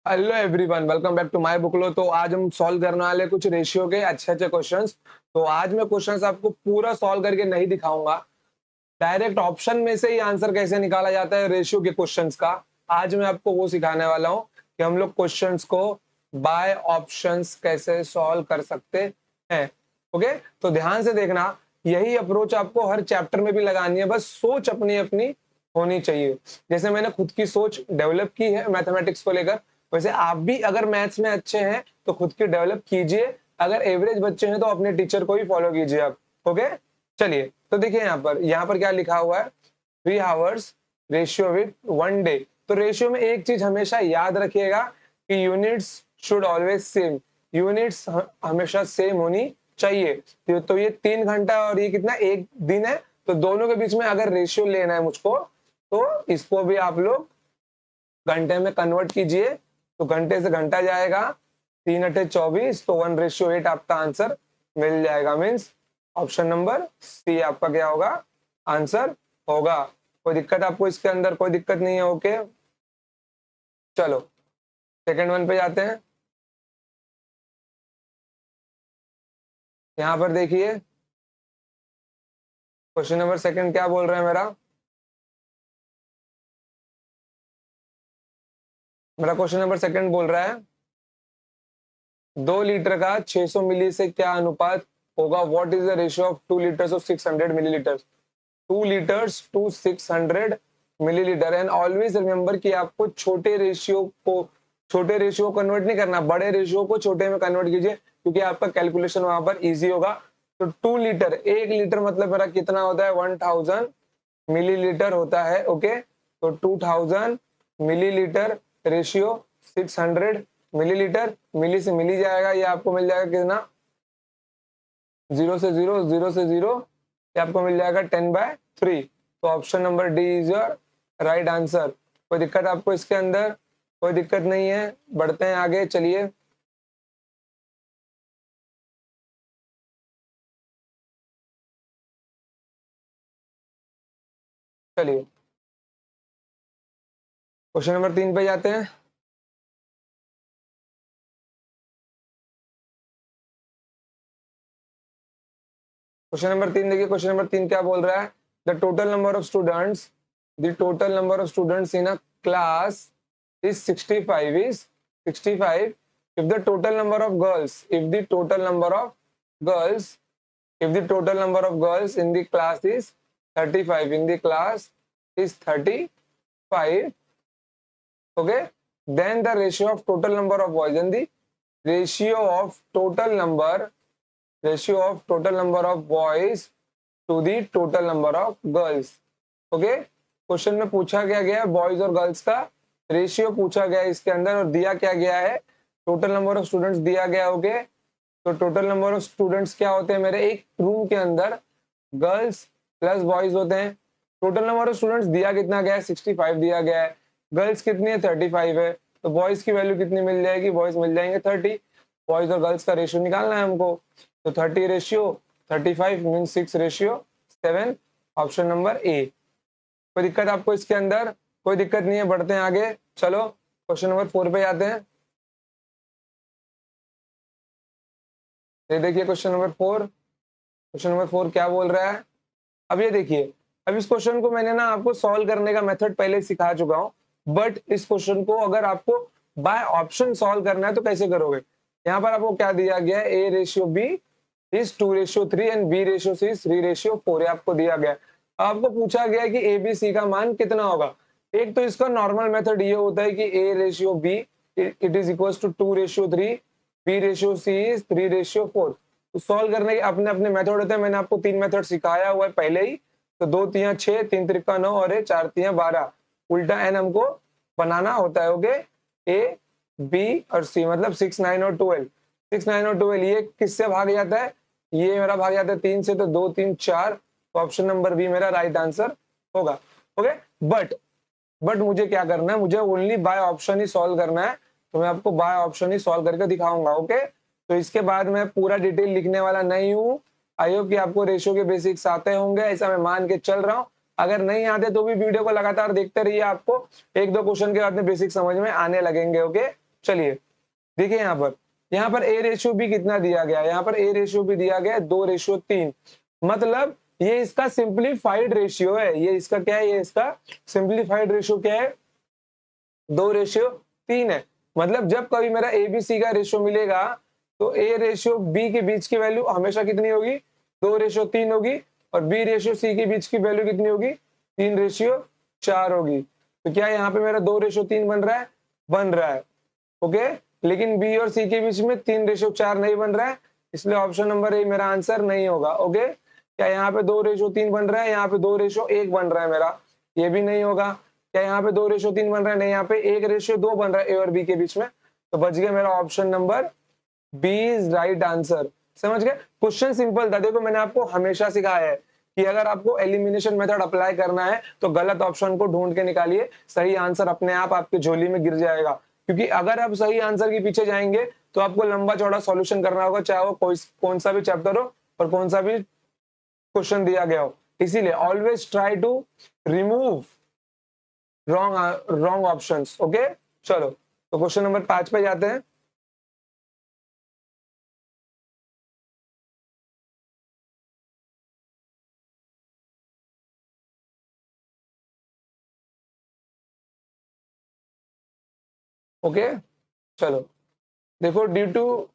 Hello everyone, welcome back to my बुकलो। तो आज हम सॉल्व करने वाले कुछ रेशियो के अच्छे अच्छे क्वेश्चंस। तो आज मैं क्वेश्चंस आपको पूरा सॉल्व करके नहीं दिखाऊंगा, डायरेक्ट ऑप्शन में से ही आंसर कैसे निकाला जाता है रेशियो के क्वेश्चंस का। आज मैं आपको वो सिखाने वाला हूँ कि हम लोग क्वेश्चंस को बाय ऑप्शंस कैसे सॉल्व कर सकते हैं। ओके, तो ध्यान से देखना, यही अप्रोच आपको हर चैप्टर में भी लगानी है, बस सोच अपनी अपनी होनी चाहिए। जैसे मैंने खुद की सोच डेवलप की है मैथमेटिक्स को लेकर, वैसे आप भी अगर मैथ्स में अच्छे हैं तो खुद की डेवलप कीजिए, अगर एवरेज बच्चे हैं तो अपने टीचर को ही फॉलो कीजिए आप। ओके, चलिए तो देखिए यहाँ पर क्या लिखा हुआ है, 3 आवर्स रेशियो विथ 1 डे। तो रेशियो में एक चीज हमेशा याद रखिएगा कि units should always same, units हमेशा सेम होनी चाहिए। तो ये 3 घंटा और ये कितना, एक दिन है, तो दोनों के बीच में अगर रेशियो लेना है मुझको, तो इसको भी आप लोग घंटे में कन्वर्ट कीजिए। तो घंटे से घंटा जाएगा, 3 × 8 = 24, तो 1:8 आपका आंसर मिल जाएगा। मीन्स ऑप्शन नंबर सी आपका क्या होगा, आंसर होगा। कोई दिक्कत आपको इसके अंदर, कोई दिक्कत नहीं है। ओके, चलो सेकंड वन पे जाते हैं। यहाँ पर देखिए क्वेश्चन नंबर सेकंड क्या बोल रहा है मेरा। क्वेश्चन नंबर सेकंड बोल रहा है 2 लीटर का 600 मिली से क्या अनुपात होगा। What is the ratio of 2 litres of 600 millilitre. 2 litres to 600 millilitre. And always remember कि आपको छोटे रेशियो को कन्वर्ट नहीं करना, बड़े रेशियो को छोटे में कन्वर्ट कीजिए, क्योंकि आपका कैलकुलेशन वहां पर इजी होगा। तो 2 लीटर, 1 लीटर मतलब मेरा कितना होता है, 1000 मिलीलीटर होता है। ओके, तो 2000 मिलीलीटर रेशियो 600 मिलीलीटर, मिली से मिली जाएगा, ये आपको मिल जाएगा कितना, 0 से 0, 0 से 0, ये आपको मिल जाएगा 10/3। तो option number D is your right answer. कोई दिक्कत आपको इसके अंदर, कोई दिक्कत नहीं है। बढ़ते हैं आगे, चलिए। चलिए क्वेश्चन नंबर 3 पे जाते हैं। क्वेश्चन नंबर 3 देखिए, क्वेश्चन नंबर 3 क्या बोल रहा है, the total number of students, the total number of students in a class is 65 if the total number of girls, if the total number of girls, if the total number of girls in the class is 35, in the class is 35, okay, then the ratio of total number of boys, and the ratio of total number, ratio of total number of boys to the total number of girls। Okay, question में पूछा क्या गया है, boys और girls का ratio पूछा गया है इसके अंदर, और दिया क्या गया है, टोटल नंबर ऑफ स्टूडेंट्स दिया गया। ओके, तो टोटल नंबर ऑफ स्टूडेंट्स क्या होते हैं मेरे, एक रूम के अंदर गर्ल्स प्लस बॉयज होते हैं। टोटल नंबर ऑफ स्टूडेंट्स दिया कितना गया है, 65 दिया गया है। गर्ल्स कितनी है, 35 है। तो बॉयज की वैल्यू कितनी मिल जाएगी, बॉयज मिल जाएंगे 30। बॉयज और गर्ल्स का रेशियो निकालना है हमको, तो 30 ratio 35 mean 6:7। Option number A. कोई दिक्कत आपको इसके अंदर, कोई दिक्कत नहीं है। बढ़ते हैं आगे, चलो क्वेश्चन नंबर 4 पे जाते हैं। ये देखिए क्वेश्चन नंबर 4 क्या बोल रहा है। अब ये देखिए, अब इस क्वेश्चन को मैंने ना आपको सॉल्व करने का मेथड पहले सिखा चुका हूँ, बट इस क्वेश्चन को अगर आपको बाय ऑप्शन सॉल्व करना है तो कैसे करोगे। यहाँ पर आपको क्या दिया गया है, a ratio b is 2:3 and b ratio c is 3:4, आपको दिया गया है। आपको पूछा गया है कि ए बी सी का मान कितना होगा। एक तो इसका नॉर्मल मेथड ये होता है कि a ratio b it is equal to 2:3, b ratio c is 3:4। तो सॉल्व करने के अपने अपने मेथड होते हैं, मैंने आपको 3 मेथड सिखाया हुआ है पहले ही। तो 2 तिया 6, 3 त्रिका 9 और 4 तिया 12, उल्टा एन हमको बनाना होता है। ओके, ए बी और सी मतलब 6, 9 और 12। 6, 9 और 12 ये किससे भाग जाता है, ये मेरा भाग जाता है 3 से, तो 2, 3, 4। तो ऑप्शन नंबर बी मेरा राइट आंसर होगा। ओके, बट मुझे क्या करना है, मुझे only by option he solve करना है। तो मैं आपको बाय ऑप्शन ही सॉल्व करके दिखाऊंगा। ओके, तो इसके बाद मैं पूरा डिटेल लिखने वाला नहीं हूँ। आई होप कि आपको रेशियो के बेसिक्स आते होंगे, ऐसा मैं मान के चल रहा हूँ। अगर नहीं आते तो भी वीडियो को लगातार देखते रहिए, आपको 1-2 क्वेश्चन के बाद में बेसिक समझ में आने लगेंगे। ओके, चलिए देखिए यहाँ पर ए रेशियो बी कितना दिया गया है, यहाँ पर ए रेशियो बी दिया गया है 2:3, मतलब ये इसका सिंप्लीफाइड रेशियो है। ये इसका क्या है, ये इसका सिंप्लीफाइड रेशियो क्या है, 2:3 है। मतलब जब कभी मेरा ए बी सी का रेशियो मिलेगा तो ए रेशियो बी के बीच की वैल्यू हमेशा कितनी होगी, 2:3 होगी, और बी रेशियो सी के बीच की वैल्यू कितनी होगी, 3:4 होगी। तो क्या यहाँ पे मेरा 2:3 बन रहा है, बन रहा है। ओके, लेकिन बी और सी के बीच में 3:4 नहीं बन रहा है, इसलिए ऑप्शन नंबर ए मेरा आंसर नहीं होगा। ओके, क्या यहाँ पे 2:3 बन रहा है, यहाँ पे 2:1 बन रहा है मेरा, ये भी नहीं होगा। क्या यहाँ पे 2:3 बन रहा है, नहीं, यहाँ पे 1:2 बन रहा है ए और बी के बीच में, तो बच गया मेरा option number b is right answer. समझ गए, क्वेश्चन सिंपल था। देखो मैंने आपको हमेशा सिखाया है कि अगर आपको एलिमिनेशन मेथड अप्लाई करना है तो गलत ऑप्शन को ढूंढ के निकालिए, सही आंसर अपने आप आपके झोली में गिर जाएगा। क्योंकि अगर आप सही आंसर के पीछे जाएंगे तो आपको लंबा चौड़ा सॉल्यूशन करना होगा, चाहे वो कोई कौन सा भी चैप्टर हो और कौन सा भी क्वेश्चन दिया गया हो। इसीलिए always try to remove wrong options. Okay, चलो तो क्वेश्चन नंबर 5 पे जाते हैं। ओके, चलो देखो, due to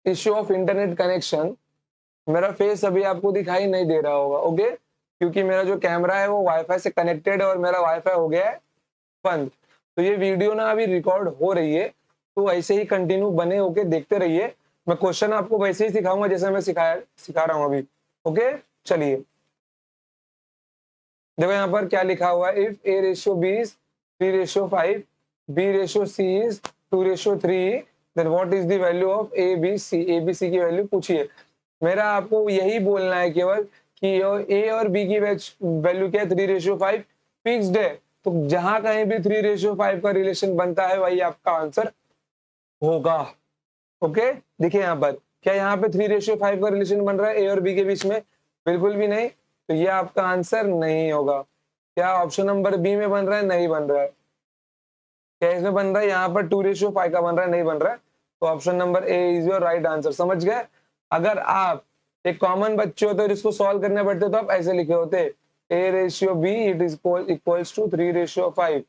issue of internet connection मेरा फेस अभी आपको दिखाई नहीं दे रहा होगा। ओके, क्योंकि मेरा जो कैमरा है वो वाईफाई से कनेक्टेड है और मेरा वाईफाई हो गया है बंद। तो ये वीडियो ना अभी रिकॉर्ड हो रही है, तो ऐसे ही कंटिन्यू बने होके देखते रहिए। मैं क्वेश्चन आपको वैसे ही सिखाऊंगा जैसे मैं सिखा रहा हूँ अभी। ओके, चलिए देखो यहाँ पर क्या लिखा हुआ है, if a ratio b is 3:5, b ratio c is 2:3, then what is the value of a b c. A b c की वैल्यू पूछिए। मेरा आपको यही बोलना है केवल कि ए और बी की वैल्यू क्या है, 3:5 फिक्स्ड है। तो जहां कहीं भी 3:5 का रिलेशन बनता है वही आपका आंसर होगा। ओके, देखिए यहाँ पर क्या यहाँ पे 3:5 का रिलेशन बन रहा है ए और बी के बीच में, बिल्कुल भी नहीं, तो ये आपका आंसर नहीं होगा। क्या ऑप्शन नंबर बी में बन रहा है, नहीं बन रहा है। क्या इसमें बन रहा है, यहाँ पर 2:5 का बन रहा है, नहीं बन रहा है, तो option number A is your right answer. समझ गए, अगर आप एक कॉमन बच्चे होते और इसको सॉल्व करने पड़ते तो आप ऐसे लिखे होते, a ratio b it is equals to 3:5,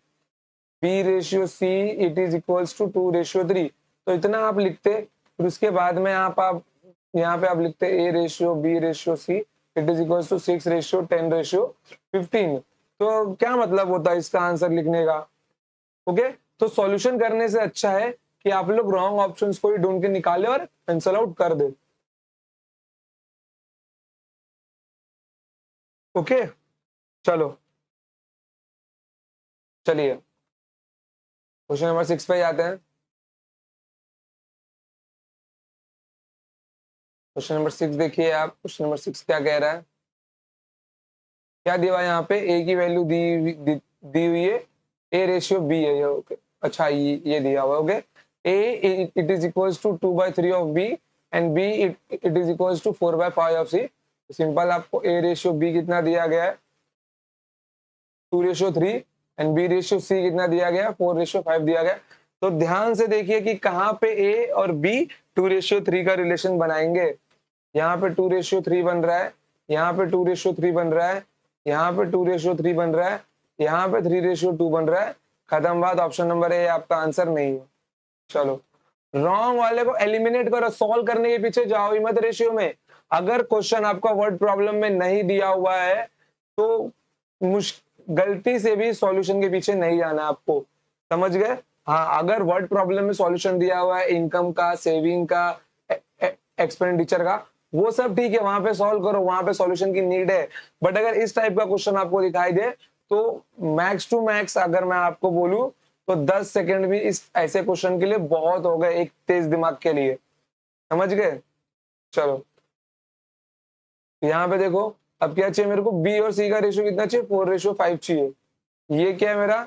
b ratio c it is equals to 2:3। तो इतना आप लिखते, फिर उसके बाद में आप यहाँ पे आप लिखते a ratio b ratio c it is equals to 6:10:15। तो क्या मतलब होता है इसका आंसर लिखने का। ओके, तो सॉल्यूशन करने से अच्छा है कि आप लोग रॉन्ग ऑप्शंस को ही ढूंढ के निकाले और कैंसल आउट कर दे। ओके, चलो चलिए क्वेश्चन नंबर 6 पे जाते हैं। क्वेश्चन नंबर 6 देखिए आप, क्वेश्चन नंबर 6 क्या कह रहा है, क्या दिया हुआ है यहाँ पे, ए की वैल्यू दी हुई है, ए रेशियो बी है ये। ओके, अच्छा ये दिया हुआ है। Okay, a it is equals to 2/3 of b and b it is equals to 4/5 of c. Simple, आपको ए रेशियो बी कितना दिया गया है, 2:3, एंड बी रेशियो सी कितना दिया गया, 4:5 दिया गया। तो ध्यान से देखिए कि कहाँ पे ए और बी 2:3 का रिलेशन बनाएंगे। यहाँ पे 2:3 बन रहा है, यहाँ पे 2:3 बन रहा है, यहाँ पे 2:3 बन रहा है, यहाँ पे 3:2 बन रहा है। खत्म बात, ऑप्शन नंबर ए आपका आंसर नहीं है। चलो रॉन्ग वाले को एलिमिनेट करो, सॉल्व करने के पीछे जाओ ही मत रेशियो में। अगर क्वेश्चन आपका वर्ड प्रॉब्लम में नहीं दिया हुआ है तो गलती से भी सॉल्यूशन के पीछे नहीं जाना आपको। समझ गए, हाँ, अगर वर्ड प्रॉब्लम में सॉल्यूशन दिया हुआ है इनकम का, सेविंग का, एक्सपेंडिचर का, वो सब ठीक है, वहां पे सॉल्व करो, वहां पे सॉल्यूशन की नीड है। बट अगर इस टाइप का क्वेश्चन आपको दिखाई दे तो मैक्स टू मैक्स अगर मैं आपको बोलूं तो 10 सेकंड भी इस ऐसे क्वेश्चन के लिए बहुत हो गए एक तेज दिमाग के लिए। समझ गए, चलो यहाँ पे देखो, अब क्या चाहिए मेरे को, बी और सी का रेशियो कितना चाहिए, 4:5 चाहिए। ये क्या है मेरा,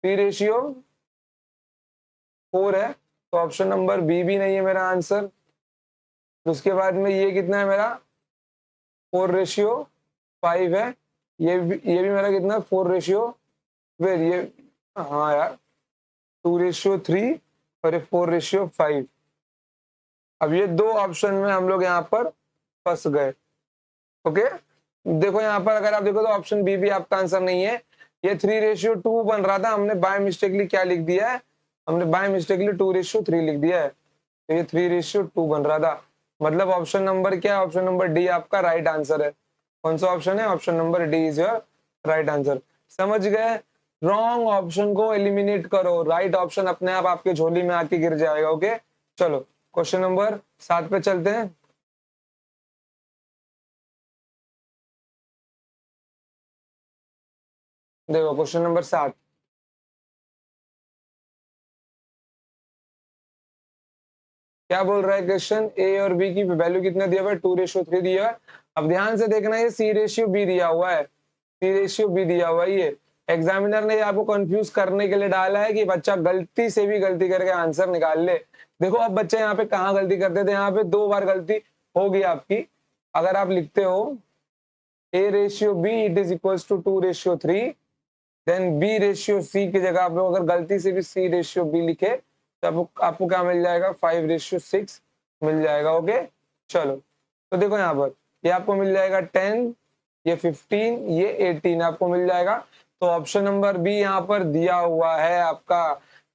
3:4 है, तो ऑप्शन नंबर बी भी नहीं है मेरा आंसर। उसके बाद में ये कितना है मेरा, 4:5 है, ये भी मेरा कितना, 4 रेशियो, फिर ये, हाँ यार, 2:3 और ये 4:5। अब ये दो ऑप्शन में हम लोग यहाँ पर फंस गए। ओके, देखो यहाँ पर अगर आप देखो तो ऑप्शन बी भी आपका आंसर नहीं है। ये 3:2 बन रहा था, हमने बाय मिस्टेकली क्या लिख दिया है, हमने बाय मिस्टेकली 2:3 लिख दिया है, तो ये 3:2 बन रहा था। मतलब ऑप्शन नंबर क्या है, ऑप्शन नंबर डी आपका राइट आंसर है। कौन सा ऑप्शन है, option number D is your right answer. समझ गए, रॉन्ग ऑप्शन को एलिमिनेट करो, राइट ऑप्शन अपने आप आपके झोली में आके गिर जाएगा। ओके, चलो क्वेश्चन नंबर 7 पे चलते हैं। देखो क्वेश्चन नंबर 7, क्या बोल रहा है क्वेश्चन, ए और बी की वैल्यू कितना दिया हुआ है, 2:3 दिया हुआ है। अब ध्यान से देखना, ये C/B दिया हुआ है, C/B दिया हुआ है। ये एग्जामिनर ने आपको कंफ्यूज करने के लिए डाला है कि बच्चा गलती से भी गलती करके आंसर निकाल ले। देखो अब बच्चे यहाँ पे कहाँ गलती करते थे, यहाँ पे 2 बार गलती होगी आपकी। अगर आप लिखते हो A/B it is equal to 2:3, then B/C की जगह आप लोग अगर गलती से भी C/B लिखे तो आपको क्या मिल जाएगा, 5:6 मिल जाएगा। ओके, चलो तो देखो यहाँ पर ये आपको मिल जाएगा 10, ये 15, ये 18 आपको मिल जाएगा। तो ऑप्शन नंबर बी यहाँ पर दिया हुआ है आपका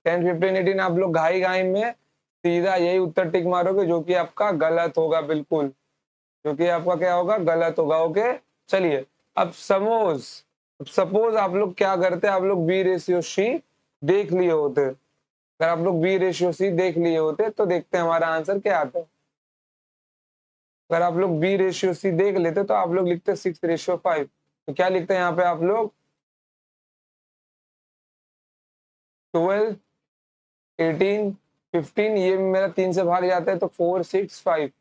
10, 15, 18। आप लोग घाई घाई में सीधा यही उत्तर टिक मारोगे, जो कि आपका गलत होगा, बिल्कुल जो कि आपका क्या होगा, गलत होगा। ओके, चलिए अब सपोज आप लोग क्या करते, आप लोग B/C देख लिए होते, अगर आप लोग B/C देख लिए होते तो देखते हैं हमारा आंसर क्या आता है। अगर आप लोग B/C देख लेते तो आप लोग लिखते 6:5। तो क्या लिखते हैं यहाँ पे आप लोग, 12, 18, 15, ये मेरा 3 से भाग जाता है तो 4, 6, 5।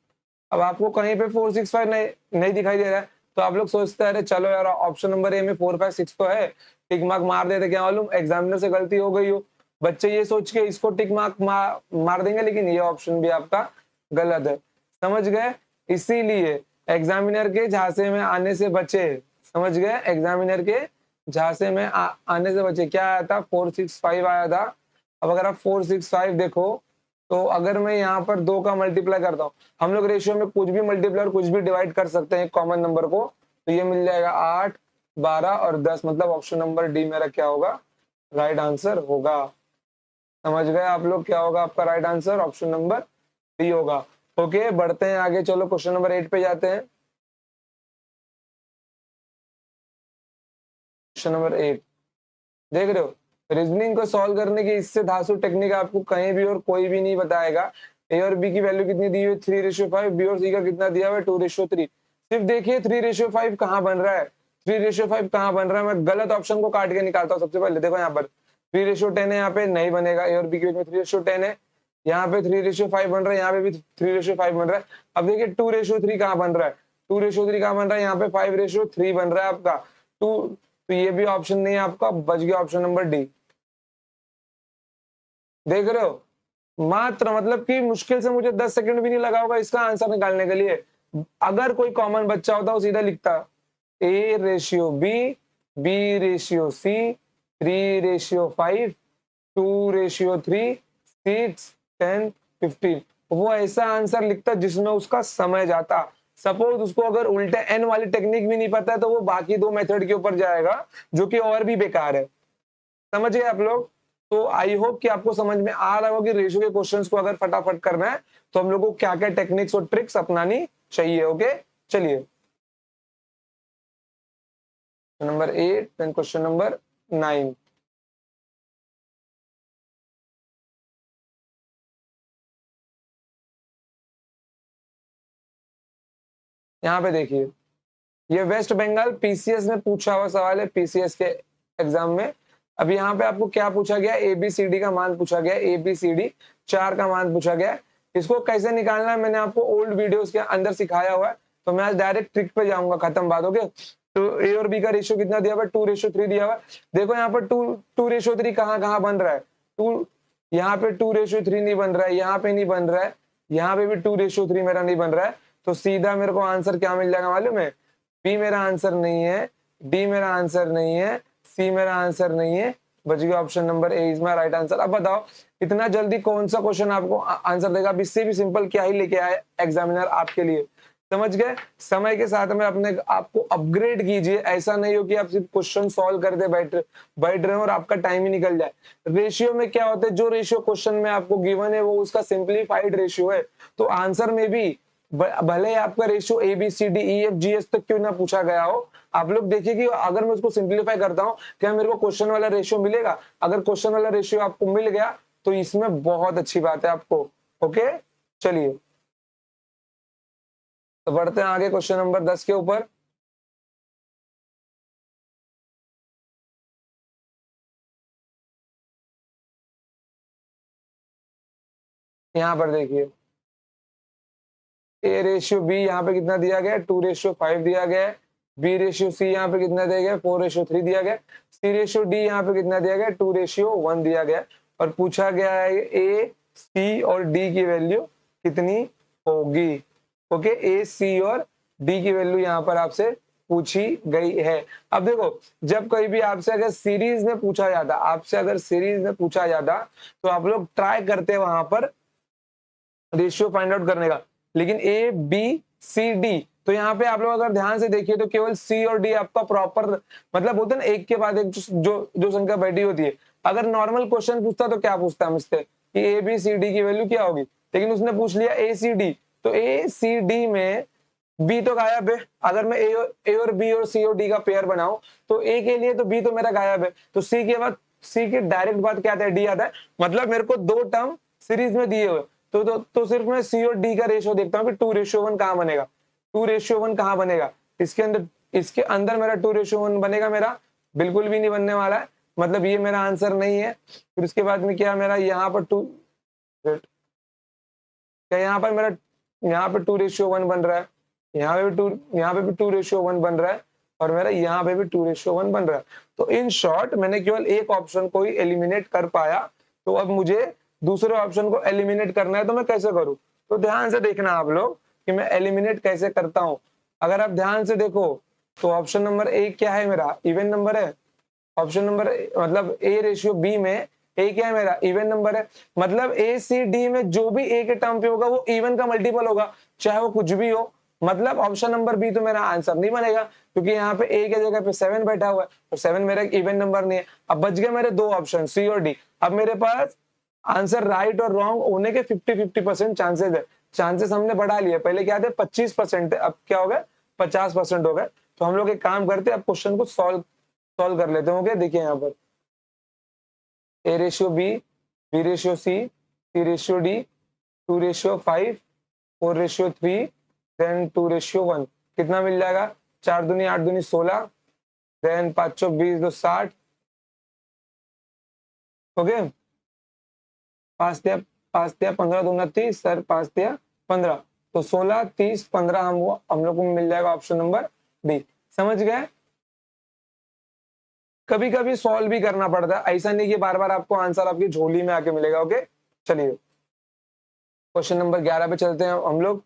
अब आपको कहीं पे 4, 6, 5 नहीं दिखाई दे रहा है, तो आप लोग सोचते हैं अरे चलो यार ऑप्शन नंबर ए में 4, 5, 6 तो है, टिक मार्क मार देते, क्या मालूम एग्जामिनर से गलती हो गई हो। बच्चे ये सोच के इसको टिक मार्क मार देंगे, लेकिन ये ऑप्शन भी आपका गलत है। समझ गए, इसीलिए एग्जामिनर के झांसे में आने से बचे। समझ गए, एग्जामिनर के झांसे में आने से बचे। क्या आया था, 4, 6, 5 आया था। अब अगर आप 4, 6, 5 देखो, तो अगर मैं यहाँ पर 2 का मल्टीप्लाई करता हूँ, हम लोग रेशियो में कुछ भी मल्टीप्लाई और कुछ भी डिवाइड कर सकते हैं कॉमन नंबर को, तो ये मिल जाएगा 8, 12 और 10। मतलब ऑप्शन नंबर डी मेरा क्या होगा, राइट आंसर होगा। समझ गए आप लोग, क्या होगा आपका right answer, option number D होगा। ओके, बढ़ते हैं आगे, चलो क्वेश्चन नंबर 8 पे जाते हैं। क्वेश्चन नंबर 8 देख रहे हो, रीजनिंग को सॉल्व करने की इससे धांसू टेक्निक आपको कहीं भी और कोई भी नहीं बताएगा। ए और बी की वैल्यू कितनी दी हुई है, 3:5, बी और सी का कितना दिया हुआ है, 2:3। सिर्फ देखिए 3:5 कहाँ बन रहा है, 3:5 कहाँ बन रहा है। मैं गलत ऑप्शन को काट के निकालता हूँ। सबसे पहले देखो यहाँ पर 3:10 है, यहाँ पे नहीं बनेगा, ए और बी के बीच में 3:10 है, यहाँ पे 3:5 बन रहा है, यहाँ पे भी 3:5 बन रहा है। अब देखिए 2:3 कहाँ बन रहा है, 2:3 कहाँ बन रहा है, यहाँ पे 5:3 बन रहा है आपका 2। तो ये भी ऑप्शन नहीं है आपका, बच गया ऑप्शन नंबर डी। देख रहे हो, मात्र मतलब कि मुश्किल से मुझे 10 सेकंड भी नहीं लगा होगा इसका आंसर निकालने के लिए। अगर कोई कॉमन बच्चा होता वो सीधा लिखता A/B, B/C, 3:5, 2:3, 6, 10, 15। वो ऐसा आंसर लिखता जिसमें उसका समय जाता। सपोज उसको अगर उल्टे एन वाली टेक्निक भी नहीं पता है तो वो बाकी 2 मेथड के ऊपर जाएगा, जो कि और भी बेकार है। समझ गए आप लोग, तो आई होप कि आपको समझ में आ रहा होगा कि रेशियो के क्वेश्चंस को अगर फटाफट करना है तो हम लोग को क्या क्या टेक्निक्स और ट्रिक्स अपनानी चाहिए। ओके, चलिए नंबर 8 देन क्वेश्चन नंबर 9। यहाँ पे देखिए, ये वेस्ट बंगाल पीसीएस में पूछा हुआ सवाल है, पीसीएस के एग्जाम में। अब यहाँ पे आपको क्या पूछा गया, एबीसीडी का मान पूछा गया, एबीसीडी 4 का मान पूछा गया। इसको कैसे निकालना है मैंने आपको ओल्ड वीडियोस के अंदर सिखाया हुआ है, तो मैं आज डायरेक्ट ट्रिक पे जाऊंगा, खत्म बात। ओके, तो ए और बी का रेशियो कितना दिया हुआ है, 2:3 दिया हुआ है। देखो यहाँ पर 2:3 कहाँ कहाँ बन रहा है, 2 यहाँ पे 2:3 नहीं बन रहा है, यहाँ पे नहीं बन रहा है, यहाँ पे भी 2:3 मेरा नहीं बन रहा है। तो सीधा मेरे को आंसर क्या मिल जाएगा मालूम है, बी मेरा आंसर नहीं है, डी मेरा आंसर नहीं है, सी मेरा आंसर नहीं है, बच गया option number A is my right answer. अब बताओ इतना जल्दी कौन सा क्वेश्चन आपको आंसर देगा? अब इससे भी सिंपल क्या ही लेके आए एग्जामिनर आपके लिए, समझ गए? समय के साथ में अपने आपको अपग्रेड कीजिए, ऐसा नहीं हो कि आप सिर्फ क्वेश्चन सॉल्व करते बैठ रहे हो और आपका टाइम ही निकल जाए। रेशियो में क्या होता है, जो रेशियो क्वेश्चन में आपको गिवन है वो उसका सिंप्लीफाइड रेशियो है, तो आंसर में भी भले ही आपका ratio a b c d e f g s तक क्यों ना पूछा गया हो, आप लोग देखिए कि अगर मैं उसको सिंप्लीफाई करता हूँ क्या मेरे को क्वेश्चन वाला रेशियो मिलेगा? अगर क्वेश्चन वाला रेशियो आपको मिल गया तो इसमें बहुत अच्छी बात है आपको। ओके, चलिए तो बढ़ते हैं आगे क्वेश्चन नंबर 10 के ऊपर। यहाँ पर देखिए ए रेशियो बी यहाँ पे कितना दिया गया है, 2:5 दिया गया है। बी रेशियो सी यहाँ पे कितना दिया गया है, 4:3 दिया गया है। सी रेशियो डी यहाँ पे कितना दिया गया है, 2:1 दिया गया है। और पूछा गया है ए सी और डी की वैल्यू कितनी होगी। ओके, ए सी और डी की वैल्यू यहाँ पर आपसे पूछी गई है। अब देखो जब कहीं भी आपसे अगर सीरीज में पूछा जाता, आपसे अगर सीरीज में पूछा जाता तो आप लोग ट्राई करते हैं वहां पर रेशियो फाइंड आउट करने का, लेकिन ए बी सी डी तो यहाँ पे आप लोग अगर ध्यान से देखिए तो केवल सी और डी आपका प्रॉपर मतलब होता है ना, एक के बाद एक जो संख्या बैठी होती है। अगर नॉर्मल क्वेश्चन पूछता तो क्या पूछता है मुझसे कि ए बी सी डी की वैल्यू क्या होगी, लेकिन उसने पूछ लिया ए सी डी, तो ए सी डी में बी तो गायब है। अगर मैं ए और बी और सी और डी का पेयर बनाऊं तो ए के लिए तो बी तो मेरा गायब है, तो सी के बाद सी के डायरेक्ट बात क्या आता है, डी आता है। मतलब मेरे को दो टर्म सीरीज में दिए हुए तो सिर्फ मैं सी और डी का रेशियो देखता हूँ कि 2:1 कहाँ बनेगा, 2:1 कहाँ बनेगा। इसके अंदर मेरा 2:1 बनेगा, मेरा बिल्कुल भी नहीं बनने वाला है, मतलब ये मेरा आंसर नहीं है। फिर उसके बाद में क्या मेरा यहाँ पर क्या यहाँ पे 2:1 बन रहा है, यहाँ पे भी 2:1 बन रहा है, और मेरा यहाँ पे भी 2:1 बन रहा है। तो इन शॉर्ट मैंने केवल एक ऑप्शन को ही एलिमिनेट कर पाया, तो अब मुझे दूसरे ऑप्शन को एलिमिनेट करना है, तो मैं कैसे करूं? तो ध्यान से देखना आप लोग कि मैं एलिमिनेट कैसे करता हूं। अगर आप ध्यान से देखो तो ऑप्शन नंबर ए क्या है, मेरा इवन नंबर है। ऑप्शन नंबर मतलब ए रेशियो बी में ए क्या है, मेरा इवन नंबर है। मतलब ए सी डी में जो भी ए के टर्म पे होगा वो इवन का मल्टीपल होगा, चाहे वो कुछ भी हो। मतलब ऑप्शन नंबर बी तो मेरा आंसर नहीं बनेगा, क्योंकि यहाँ पे ए के जगह पे 7 बैठा हुआ है, तो 7 मेरा इवन नंबर नहीं है। अब बच गए मेरे दो ऑप्शन सी और डी। अब मेरे पास आंसर राइट और रॉन्ग होने के 50-50% चांसेस है। चांसेस हमने बढ़ा लिए, पहले क्या थे 25% थे, अब क्या हो गए 50% हो गए। तो हम लोग एक काम करते हैं, अब क्वेश्चन को सॉल्व कर लेते हैं। देखिए यहाँ पर a ratio b ratio c ratio d, 2:5, 4:3, then 2:1 कितना मिल जाएगा, 4 दूनी 8 दूनी 16, देन 5 चौक 20 दो 60। ओके, 5 दिया 15 दूना 30, सर 5 दिया 15, तो 16 30 15 हम लोग को मिल जाएगा ऑप्शन नंबर डी। समझ गए? कभी कभी सॉल्व भी करना पड़ता है, ऐसा नहीं कि बार बार आपको आंसर आपकी झोली में आके मिलेगा। ओके, चलिए क्वेश्चन नंबर 11 पे चलते हैं हम लोग।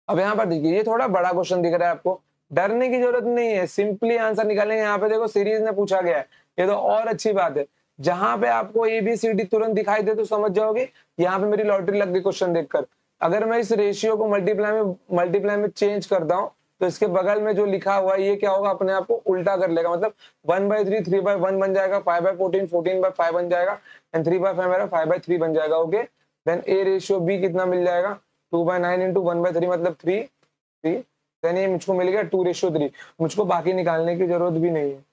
अब यहाँ पर देखिए ये थोड़ा बड़ा क्वेश्चन दिख रहा है आपको, डरने की जरूरत नहीं है, सिंपली आंसर निकालेंगे। यहाँ पे देखो सीरीज में पूछा गया है, ये तो और अच्छी बात है। जहां पे आपको ए बी सी डी तुरंत दिखाई दे तो समझ जाओगे यहाँ पे मेरी लॉटरी लग गई क्वेश्चन देखकर। अगर मैं इस रेशियो को मल्टीप्लाई में चेंज करता हूँ तो इसके बगल में जो लिखा हुआ है ये क्या होगा, अपने आप को उल्टा कर लेगा। मतलब 1/3 3/1 बन जाएगा, 5/14 14/5 बन जाएगा, एंड 3/5 मेरा 5/3 बन जाएगा। Okay, then A ratio B कितना मिल जाएगा, 2/9 इंटू 1/3 मतलब 3 देन ये मुझको मिल गया 2:3। मुझको बाकी निकालने की जरूरत भी नहीं है,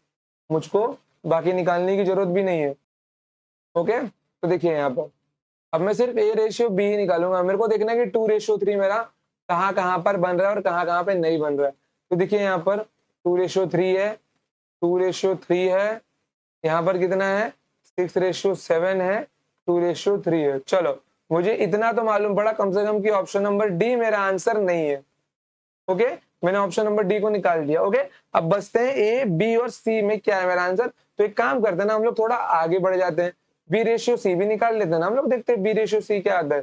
मुझको बाकी निकालने की जरूरत भी नहीं है। ओके, तो देखिए यहाँ पर अब मैं सिर्फ ए रेशियो बी ही निकालूंगा। मेरे को देखना है कि 2:3 मेरा कहाँ कहाँ पर बन रहा है और कहाँ कहाँ पे नहीं बन रहा है। तो देखिए यहाँ पर 2:3 है, 2:3 है, यहाँ पर कितना है 6:7 है, 2:3 है। चलो मुझे इतना तो मालूम पड़ा कम से कम कि ऑप्शन नंबर डी मेरा आंसर नहीं है। ओके, मैंने ऑप्शन नंबर डी को निकाल दिया। ओके, अब बचते हैं ए बी और सी में क्या है मेरा आंसर। तो एक काम करते हैं ना, हम लोग थोड़ा आगे बढ़ जाते हैं, बी रेशियो सी भी निकाल लेते हैं ना हम लोग। देखते हैं बी रेशियो सी क्या आता है।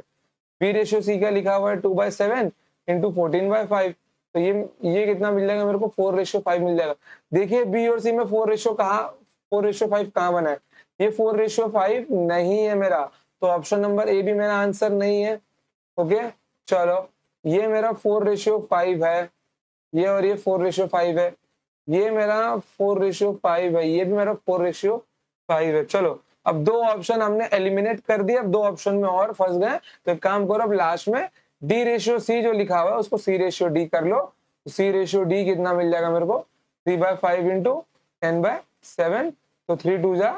बी रेशियो सी क्या लिखा हुआ है, 2/7 इंटू 14/5, तो ये कितना मिल जाएगा मेरे को 4:5 मिल जाएगा। देखिए बी और सी में 4:5 कहाँ बना है, ये 4:5 नहीं है मेरा, तो ऑप्शन नंबर ए भी मेरा आंसर नहीं है। ओके चलो, ये मेरा 4:5 है, ये और ये 4:5 है, ये मेरा 4:5 है, ये भी मेरा 4:5 है। चलो अब दो ऑप्शन हमने एलिमिनेट कर दिए, अब दो ऑप्शन में और फंस गए, तो एक काम करो अब लास्ट में D/C जो लिखा हुआ है उसको C/D कर लो। C/D कितना मिल जाएगा मेरे को, 3/5 इंटू 10/7, तो 3 2 जा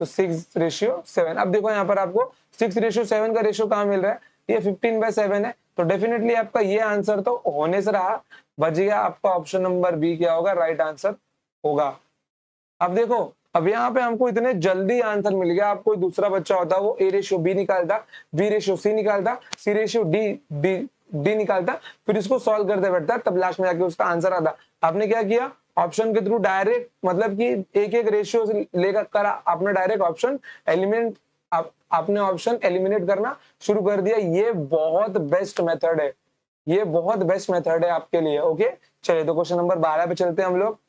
तो 6:7। अब देखो यहाँ पर आपको 6:7 का रेशियो कहाँ मिल रहा है, ये 15/7 है, तो डेफिनेटली आपका ये आंसर तो होने से रहा, बच गया आपका ऑप्शन नंबर बी क्या होगा, राइट आंसर होगा। अब देखो अब यहाँ पे हमको इतने जल्दी आंसर मिल गया, आप कोई दूसरा बच्चा होता वो A/B निकालता, B/C निकालता, C/D निकालता, फिर इसको सॉल्व करते बैठता, तब लास्ट में जाके उसका आंसर आता। आपने क्या किया, ऑप्शन के थ्रू डायरेक्ट, मतलब कि एक एक रेशियो लेकर कर आपने डायरेक्ट ऑप्शन एलिमिनेट, आपने ऑप्शन एलिमिनेट करना शुरू कर दिया। ये बहुत बेस्ट मेथड है, ये बहुत बेस्ट मेथड है आपके लिए। ओके चलिए, तो क्वेश्चन नंबर 12 पे चलते हैं हम लोग।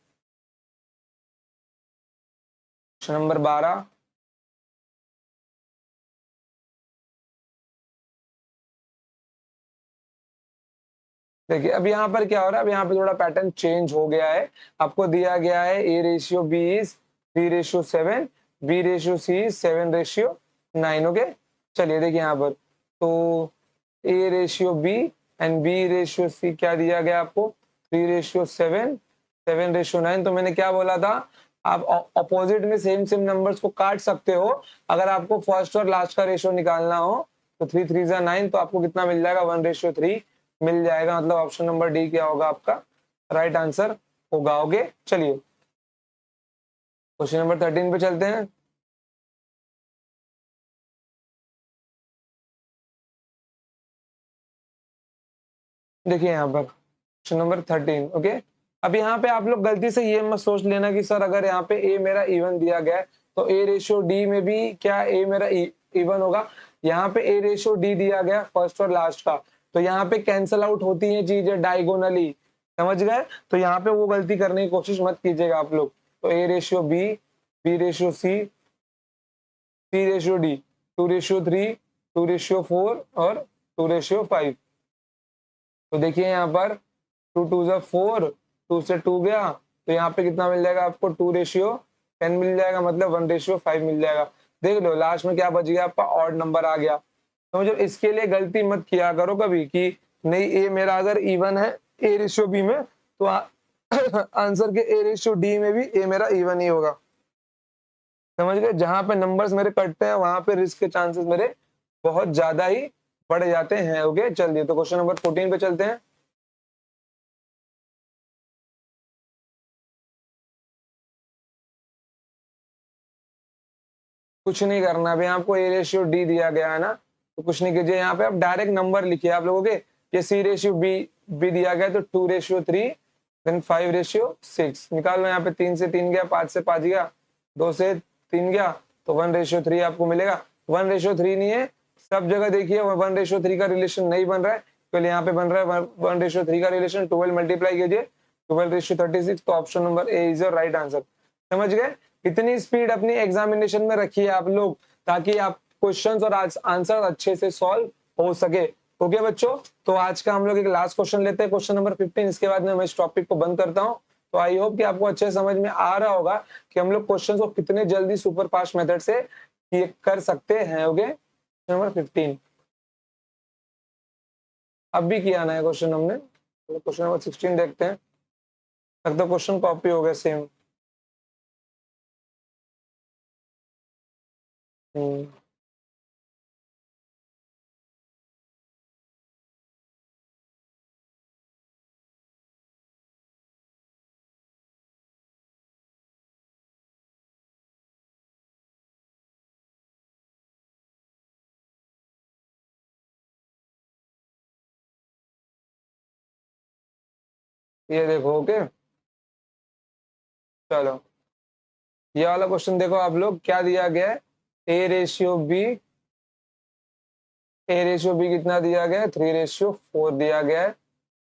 क्वेश्चन नंबर 12, देखिए अब यहाँ पर क्या हो रहा है, अब यहाँ पे थोड़ा पैटर्न चेंज हो गया है। आपको दिया गया है A/B is 3:7, B/C is 7:9। Okay चलिए देखिए यहाँ पर, तो A/B एंड B/C क्या दिया गया आपको, 3:7, 7:9। तो मैंने क्या बोला था, आप अपोजिट में सेम सेम नंबर्स को काट सकते हो। अगर आपको फर्स्ट और लास्ट का रेशियो निकालना हो तो 3 3 जा 9, तो आपको कितना मिल जाएगा, 1:3 मिल जाएगा। मतलब ऑप्शन नंबर डी क्या होगा आपका राइट आंसर होगा। ओके चलिए क्वेश्चन नंबर 13 पे चलते हैं। देखिए यहाँ पर क्वेश्चन नंबर 13। ओके, अब यहाँ पे आप लोग गलती से ये मत सोच लेना कि सर अगर यहाँ पे ए मेरा इवन दिया गया है तो A/D में भी क्या ए मेरा इवन होगा। यहाँ पे A/D दिया गया फर्स्ट और लास्ट का, तो यहाँ पे कैंसल आउट होती है चीजें डायगोनली, समझ गए। तो यहाँ पे वो गलती करने की कोशिश मत कीजिएगा आप लोग। तो A/B, B/C, C/D, 2:3, 2:4 और 2:5। तो देखिए यहाँ पर 2 2 जा 4, 2 से 2 गया, तो यहाँ पे कितना मिल जाएगा आपको, 2:10 मिल जाएगा, मतलब 1:5 मिल जाएगा। देख लो लास्ट में क्या बच गया आपका, ऑड नंबर आ गया। तो मुझे इसके लिए गलती मत किया करो कभी कि नहीं ए मेरा अगर इवन है A/B में, तो आंसर के A/D में भी ए मेरा इवन ही होगा, समझ गए। जहां पे नंबर्स मेरे कटते हैं वहां पे रिस्क के चांसेस मेरे बहुत ज्यादा ही बढ़ जाते हैं। ओके चलिए, तो क्वेश्चन नंबर 14 पे चलते हैं। कुछ नहीं करना, अभी आपको A/D दिया गया है ना, तो कुछ नहीं कीजिए, यहाँ पे आप डायरेक्ट नंबर लिखिए आप लोगों के। ये C/B दिया गया तो 2:3 देन 5:6 निकाल लो। यहाँ पे 3 से 3 गया, 5 से 5 गया, 2 से 3 गया, तो 1:3 आपको मिलेगा। 1:3 नहीं है, सब जगह देखिए 1:3 का रिलेशन नहीं बन रहा है, पहले यहाँ पे बन रहा है 1:3 का रिलेशन। 12 मल्टीप्लाई कीजिए, 12:36, तो option number A is your right answer. समझ गए। इतनी स्पीड अपनी एग्जामिनेशन में रखिए आप लोग, ताकि आप क्वेश्चंस और आंसर अच्छे से सॉल्व हो सके। ओके बच्चों, तो आज का हम लोग एक लास्ट क्वेश्चन लेते हैं, क्वेश्चन नंबर 15। इसके बाद में मैं इस टॉपिक को बंद करता हूँ। तो आई होप कि आपको अच्छे समझ में आ रहा होगा कि हम लोग क्वेश्चन को कितने जल्दी सुपर फास्ट मेथड से ये कर सकते हैं। ओके नंबर 15 अब भी किया ना है क्वेश्चन हमने, क्वेश्चन नंबर 16 देखते हैं। लगता है क्वेश्चन कॉपी हो गया सेम। ये देखो। ओके चलो, ये वाला क्वेश्चन देखो आप लोग, क्या दिया गया है, A/B, A/B कितना दिया गया है, 3:4 दिया गया है।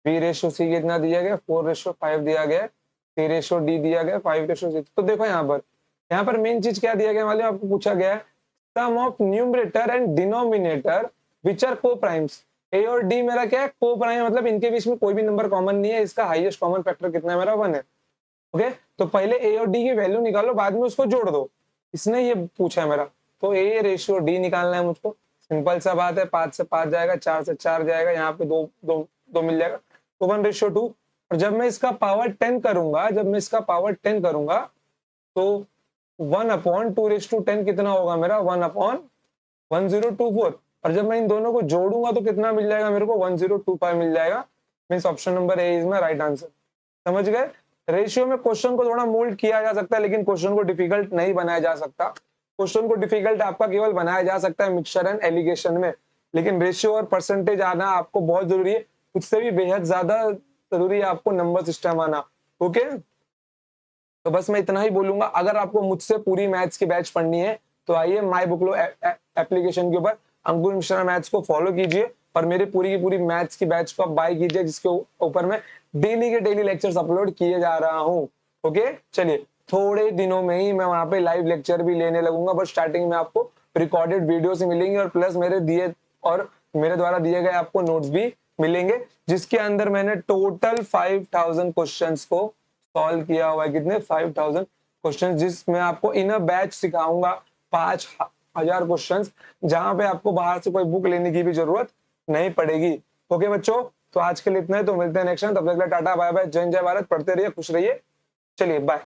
B/C कितना दिया गया 4/5 दिया गया, C/D दिया गया 5/6। तो देखो यहाँ पर मेन चीज क्या दिया गया मालूम है आपको, पूछा गया है sum of numerator and denominator which are coprimes. A और डी मेरा क्या है, को प्राइम, मतलब इनके बीच में कोई भी नंबर कॉमन नहीं है, इसका हाईएस्ट कॉमन फैक्टर कितना है मेरा 1 है। ओके, तो पहले ए और डी की वैल्यू निकालो, बाद में उसको जोड़ दो, इसने ये पूछा है मेरा। तो A/D निकालना है मुझको, सिंपल सा बात है, 5 से 5 जाएगा, 4 से 4 जाएगा, यहाँ पे दो मिल जाएगा, तो 1/2। और जब मैं इसका पावर 10 करूंगा, तो 1/2/10 कितना होगा मेरा, 1/1024। और जब मैं इन दोनों को जोड़ूंगा तो कितना मिल जाएगा मेरे को, 1025 मिल जाएगा। Means option number A is my right answer. समझ गए? रेशियो में क्वेश्चन को थोड़ा मोल्ड किया जा सकता है, लेकिन क्वेश्चन को डिफिकल्ट नहीं बनाया जा सकता। क्वेश्चन को डिफिकल्ट आपका केवल बनाया जा सकता है मिक्सचर एंड एलिगेशन में, लेकिन रेशियो और परसेंटेज आना आपको बहुत जरूरी है, उससे भी बेहद ज्यादा जरूरी है आपको नंबर सिस्टम आना। ओके, तो बस मैं इतना ही बोलूंगा। अगर आपको मुझसे पूरी मैथ्स की बैच पढ़नी है तो आइए माई बुकलो एप्लीकेशन के ऊपर अंकुर मिश्रा मैथ्स को फॉलो कीजिए और मेरी पूरी की पूरी मैथ्स की बैच को आप बाय कीजिए, जिसके ऊपर मैं डेली के डेली लेक्चर्स अपलोड किए जा रहा हूँ। ओके, चलिए थोड़े दिनों में ही मैं वहां पे लाइव लेक्चर भी लेने लगूंगा, बट स्टार्टिंग में आपको रिकॉर्डेड वीडियो से मिलेंगे और प्लस मेरे द्वारा दिए गए आपको नोट्स भी मिलेंगे, जिसके अंदर मैंने टोटल 5000 क्वेश्चंस को सॉल्व किया हुआ है। कितने? 5000 क्वेश्चंस, जिसमें आपको इन अ बैच सिखाऊंगा 5000 क्वेश्चंस, जहां पे आपको बाहर से कोई बुक लेने की भी जरूरत नहीं पड़ेगी। ओके बच्चों, तो आज के लिए इतना ही, तो मिलते हैं नेक्स्ट टाइम। तब तक के लिए टाटा बाय बाय, जय हिंद जय भारत, पढ़ते रहिए, खुश रहिए। चलिए बाय।